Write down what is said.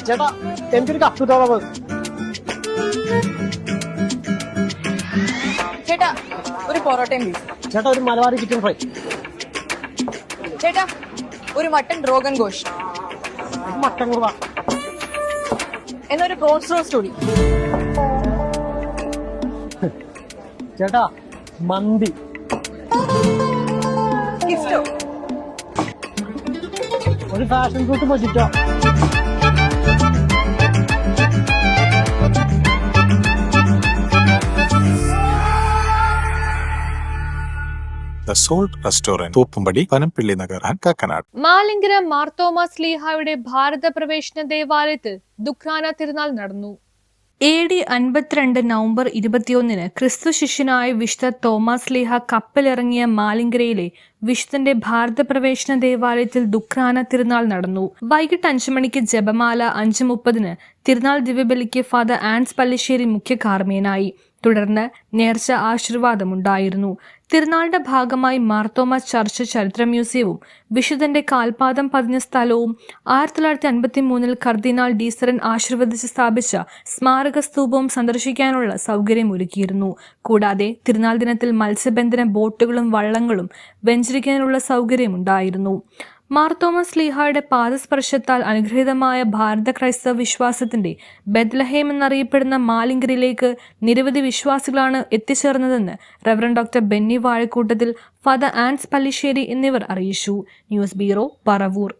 ചേട്ടാ എനിക്കൊരു കപ്പ് കിട്ടാ. ചേട്ടാ ഒരു പൊറോട്ടയും ബീഫ്. ചേട്ടാ ഒരു മലബാറി ചിക്കൻ ഫ്രൈ. ചേട്ടാ ഒരു മട്ടൺ റോഗൻ ഗോഷ്. മട്ടൻ കൂടാ. എന്നൊരു പ്രോൺസ് റോസ്റ്റ് കൂടി. ചേട്ടാ മന്തി. ഗിഫ്റ്റോ? ഒരു passion fruit mojito. The Salt Restaurant, Pooppumpadi, Panampilly Nagar and Kakkanad. Malankara Marthoma സ്ലീഹായുടെ ഭാരത പ്രവേശന ദേവാലയത്തിൽ ദുഃഖാന തിരുനാൾ നടന്നു. AD 52 നവംബർ 21 ക്രിസ്തു ശിഷ്യനായ വിശുദ്ധ തോമസ് ലീഹ കപ്പലിറങ്ങിയ മാലിങ്കരയിലെ വിശുദ്ധന്റെ ഭാരത പ്രവേശന ദേവാലയത്തിൽ ദുഃഖാന തിരുനാൾ നടന്നു. വൈകിട്ട് 5 മണിക്ക് ജപമാല, 5:30 തിരുനാൾ ദിവ്യബലിക്ക് ഫാദർ ആൻസ് പല്ലിശ്ശേരി മുഖ്യ കാർമ്മികനായി. തുടർന്ന് നേർച്ച ആശീർവാദമുണ്ടായിരുന്നു. തിരുനാളിന്റെ ഭാഗമായി മാർത്തോമ ചർച്ച് ചരിത്ര മ്യൂസിയവും വിശുദ്ധന്റെ കാൽപാദം പതിഞ്ഞ സ്ഥലവും 1953 കർദിനാൾ ഡീസറൻ ആശീർവദിച്ച് സ്ഥാപിച്ച സ്മാരക സ്തൂപവും സന്ദർശിക്കാനുള്ള സൗകര്യമൊരുക്കിയിരുന്നു. കൂടാതെ തിരുനാൾ ദിനത്തിൽ മത്സ്യബന്ധന ബോട്ടുകളും വള്ളങ്ങളും വെഞ്ചരിക്കാനുള്ള സൗകര്യമുണ്ടായിരുന്നു. മാർത്തോമാ സ്ലീഹായുടെ പാദസ്പർശത്താൽ അനുഗ്രഹീതമായ ഭാരത ക്രൈസ്തവ വിശ്വാസത്തിന്റെ ബെത്ലഹേം എന്നറിയപ്പെടുന്ന മാലിങ്കരയിലേക്ക് നിരവധി വിശ്വാസികളാണ് എത്തിച്ചേർന്നതെന്ന് reverend doctor Benny Vazhakkoottathil, father Ans Pallissery എന്നിവർ അറിയിച്ചു. News bureau, Paravur.